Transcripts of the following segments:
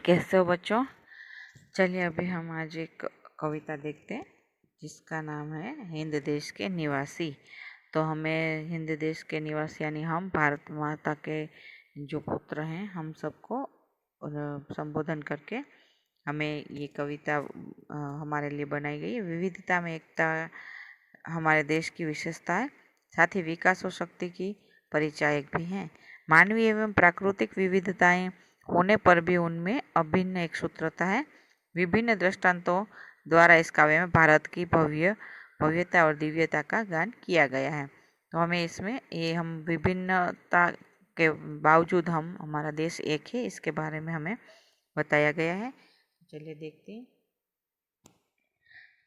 कैसे हो बच्चों। चलिए अभी हम आज एक कविता देखते हैं जिसका नाम है हिंद देश के निवासी। तो हमें हिंद देश के निवासी यानी हम भारत माता के जो पुत्र हैं हम सबको संबोधन करके हमें ये कविता हमारे लिए बनाई गई है। विविधता में एकता हमारे देश की विशेषता है, साथ ही विकास और शक्ति की परिचायक भी हैं। मानवीय एवं प्राकृतिक विविधताएं होने पर भी उनमें अभिन्न एक सूत्रता है। विभिन्न दृष्टांतों द्वारा इस काव्य में भारत की भव्यता और दिव्यता का गान किया गया है। तो हमें इसमें हम विभिन्नता के बावजूद हमारा देश एक है, इसके बारे में हमें बताया गया है। चलिए देखते हैं।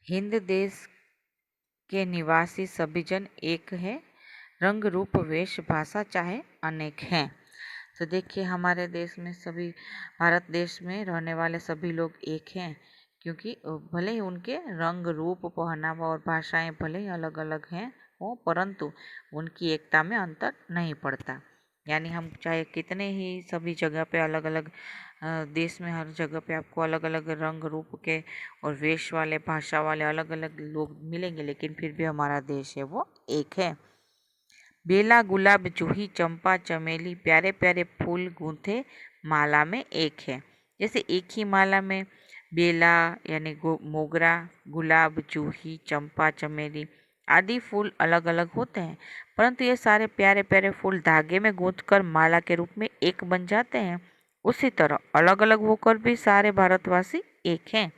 हिंद देश के निवासी सभी जन एक है, रंग रूप वेश भाषा चाहे अनेक हैं। तो देखिए हमारे देश में सभी भारत देश में रहने वाले सभी लोग एक हैं, क्योंकि भले ही उनके रंग रूप पहनावा और भाषाएं भले ही अलग अलग हैं हो, परंतु उनकी एकता में अंतर नहीं पड़ता। यानी हम चाहे कितने ही सभी जगह पे अलग अलग देश में हर जगह पे आपको अलग अलग रंग रूप के और वेश वाले भाषा वाले अलग अलग लोग मिलेंगे, लेकिन फिर भी हमारा देश है वो एक है। बेला गुलाब जूही चंपा चमेली प्यारे प्यारे फूल गूंथे माला में एक है। जैसे एक ही माला में बेला यानी मोगरा, गुलाब, जूही, चंपा, चमेली आदि फूल अलग अलग होते हैं, परंतु ये सारे प्यारे प्यारे फूल धागे में गूंथकर माला के रूप में एक बन जाते हैं। उसी तरह अलग अलग होकर भी सारे भारतवासी एक हैं।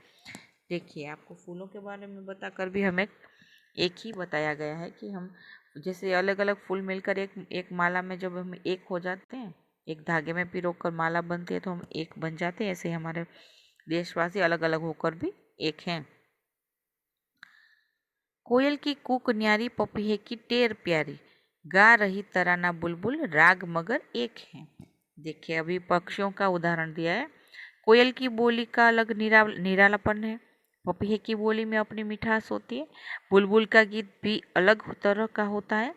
देखिए आपको फूलों के बारे में बताकर भी हमें एक ही बताया गया है कि हम जैसे अलग अलग फूल मिलकर एक माला में जब हम एक हो जाते हैं, एक धागे में पिरोकर माला बनती है तो हम एक बन जाते हैं। ऐसे हमारे देशवासी अलग अलग होकर भी एक हैं। कोयल की कूक न्यारी पपीहे की टेर प्यारी, गा रही तराना बुलबुल राग मगर एक है। देखिए अभी पक्षियों का उदाहरण दिया है। कोयल की बोली का अलग निरालापन है, पपीहे की बोली में अपनी मिठास होती है, बुलबुल का गीत भी अलग तरह का होता है।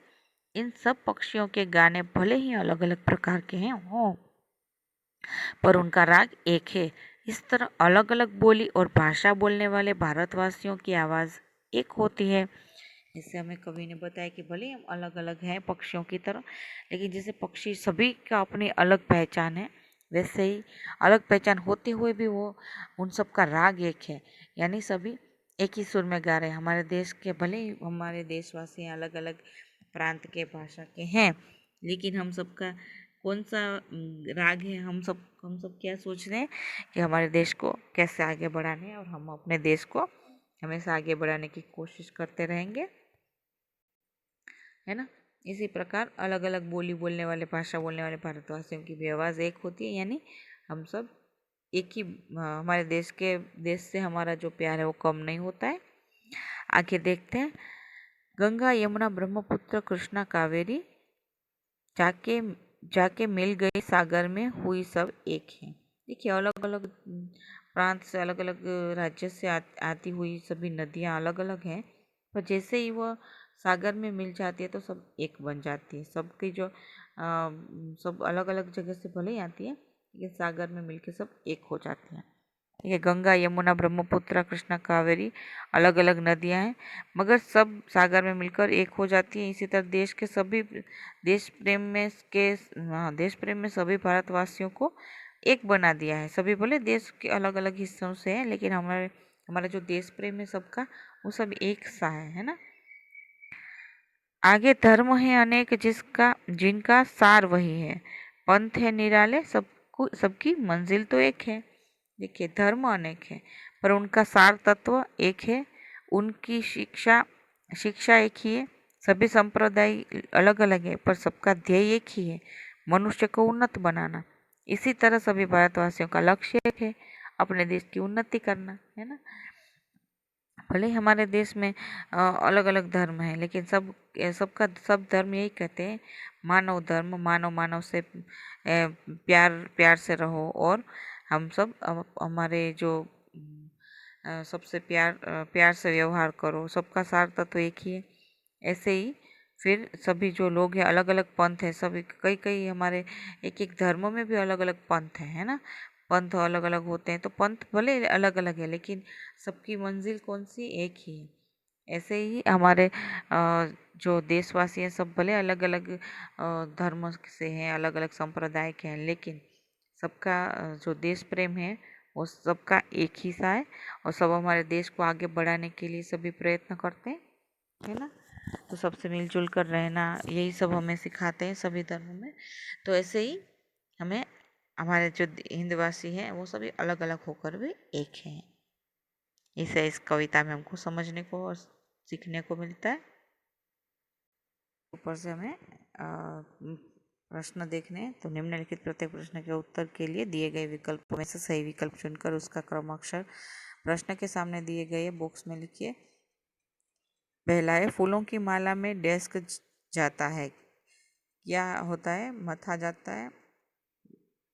इन सब पक्षियों के गाने भले ही अलग अलग प्रकार के हैं हो, पर उनका राग एक है। इस तरह अलग अलग बोली और भाषा बोलने वाले भारतवासियों की आवाज़ एक होती है। जैसे हमें कवि ने बताया कि भले हम अलग अलग हैं पक्षियों की तरह, लेकिन जैसे पक्षी सभी का अपनी अलग पहचान है, वैसे ही अलग पहचान होते हुए भी वो उन सब का राग एक है, यानी सभी एक ही सुर में गा रहे हैं। हमारे देश के भले ही हमारे देशवासी अलग अलग प्रांत के भाषा के हैं, लेकिन हम सबका कौन सा राग है। हम सब क्या सोच रहे हैं कि हमारे देश को कैसे आगे बढ़ाने हैं, और हम अपने देश को हमेशा आगे बढ़ाने की कोशिश करते रहेंगे, है ना। इसी प्रकार अलग अलग बोली बोलने वाले भाषा बोलने वाले भारतवासियों की भी आवाज़ एक होती है, यानी हम सब एक ही हमारे देश से हमारा जो प्यार है वो कम नहीं होता है। आगे देखते हैं। गंगा यमुना ब्रह्मपुत्र कृष्णा कावेरी जाके जाके मिल गई सागर में हुई सब एक है। देखिए अलग अलग प्रांत से अलग अलग राज्य से आती हुई सभी नदियाँ अलग अलग हैं, पर जैसे ही वह सागर में मिल जाती है तो सब एक बन जाती है। सबकी जो सब अलग अलग जगह से भले ही आती है, लेकिन सागर में मिलके सब एक हो जाती हैं। ये गंगा यमुना ब्रह्मपुत्र कृष्णा कावेरी अलग अलग नदियां हैं, मगर सब सागर में मिलकर एक हो जाती हैं। इसी तरह देश प्रेम में सभी भारतवासियों को एक बना दिया है। सभी भले देश के अलग अलग हिस्सों से हैं, लेकिन हमारा जो देश प्रेम है सबका, वो सब एक सा है ना। आगे धर्म है अनेक जिनका सार वही है, पंथ है निराले सबकी मंजिल तो एक है। देखिए धर्म अनेक है पर उनका सार तत्व एक है, उनकी शिक्षा एक ही है। सभी संप्रदाय अलग अलग है पर सबका ध्येय एक ही है, मनुष्य को उन्नत बनाना। इसी तरह सभी भारतवासियों का लक्ष्य एक है, अपने देश की उन्नति करना, है ना। भले ही हमारे देश में अलग अलग धर्म है, लेकिन सब धर्म यही कहते हैं, मानव धर्म, मानव से प्यार प्यार से रहो, और हम सब हमारे जो सबसे प्यार से व्यवहार करो। सबका सार तत्व एक ही है। ऐसे ही फिर सभी जो लोग हैं अलग अलग पंथ है, सभी कई हमारे एक एक धर्मों में भी अलग अलग पंथ है ना। पंथ अलग अलग होते हैं, तो पंथ भले अलग अलग है लेकिन सबकी मंजिल कौन सी, एक ही है। ऐसे ही हमारे जो देशवासी हैं सब भले अलग अलग धर्म से हैं, अलग अलग संप्रदाय के हैं, लेकिन सबका जो देश प्रेम है वो सबका एक ही सा है, और सब हमारे देश को आगे बढ़ाने के लिए सभी प्रयत्न करते हैं, है ना। तो सबसे मिलजुल कर रहना, यही सब हमें सिखाते हैं सभी धर्मों में। तो ऐसे ही हमें हमारे जो हिंदवासी हैं वो सभी अलग अलग होकर भी एक हैं। इसे इस कविता में हमको समझने को और सीखने को मिलता है। ऊपर से हमें प्रश्न देखने हैं, तो निम्नलिखित प्रत्येक प्रश्न के उत्तर के लिए दिए गए विकल्पों में से सही विकल्प चुनकर उसका क्रमाक्षर प्रश्न के सामने दिए गए बॉक्स में लिखिए। पहला है, फूलों की माला में डेस्क जाता है, क्या होता है? मथा जाता है,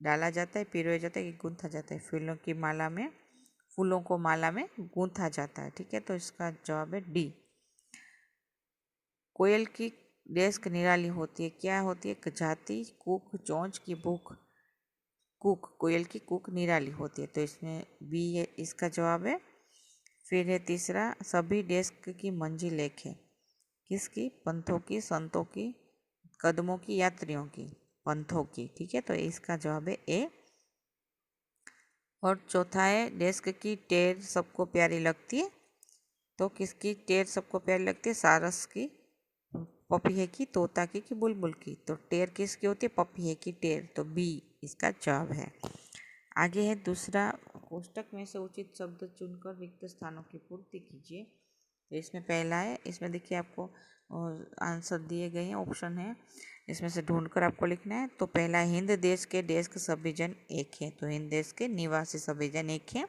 डाला जाता है, पिरोया जाता है कि गूंथा जाता है? फूलों की माला में, फूलों को माला में गूंथा जाता है, ठीक है। तो इसका जवाब है डी। कोयल की डेस्क निराली होती है, क्या होती है? जाति, कूक, चोंच की भूख? कूक, कोयल की कूक निराली होती है, तो इसमें बी है इसका जवाब है। फिर है तीसरा, सभी डेस्क की मंजिल एक है, किसकी? पंथों की, संतों की, कदमों की, यात्रियों की? पंथों की, ठीक है। तो इसका जवाब है ए। और चौथा है, डेस्क की टेर सबको प्यारी लगती है, तो किसकी टेर सबको प्यारी लगती है? सारस की, पपीहे की, तोता की कि बुलबुल की? तो टेर किसकी होती है? पपीहे की टेर, तो बी इसका जवाब है। आगे है दूसरा, कोष्टक में से उचित शब्द चुनकर रिक्त स्थानों की पूर्ति कीजिए। तो इसमें पहला है, इसमें देखिए आपको आंसर दिए गए हैं, ऑप्शन है, इसमें से ढूंढकर आपको लिखना है। तो पहला, हिंद देश के डेस्क सभी जन एक है, तो हिंद देश के निवासी सभी जन एक है।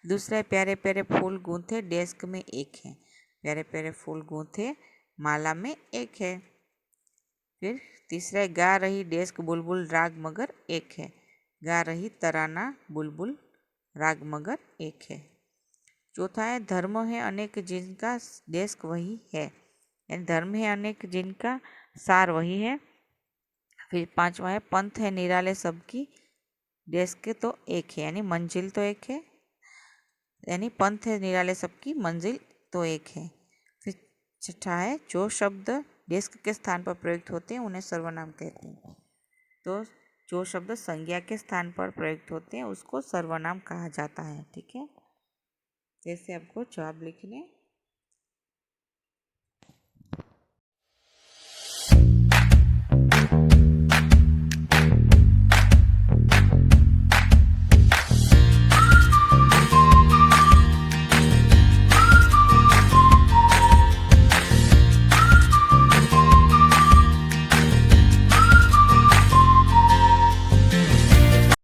दूसरा है, प्यारे प्यारे फूल गूंथे डेस्क में एक है, प्यारे प्यारे फूल गूंथे माला में एक है। फिर तीसरा है, गा रही डेस्क बुलबुल राग मगर एक है, गा रही तराना बुलबुल राग मगर एक है। चौथा है, धर्म है अनेक जिनका डेस्क वही है, यानी धर्म है अनेक जिनका सार वही है। फिर पांचवा है, पंथ है निराले सबकी डेस्क तो एक है, यानी मंजिल तो एक है, यानी पंथ है निराले सबकी मंजिल तो एक है। फिर छठा है, जो शब्द डेस्क के स्थान पर प्रयुक्त होते हैं उन्हें सर्वनाम कहते हैं, तो जो शब्द संज्ञा के स्थान पर प्रयुक्त होते हैं उसको सर्वनाम कहा जाता है, ठीक है। जैसे आपको जवाब लिखने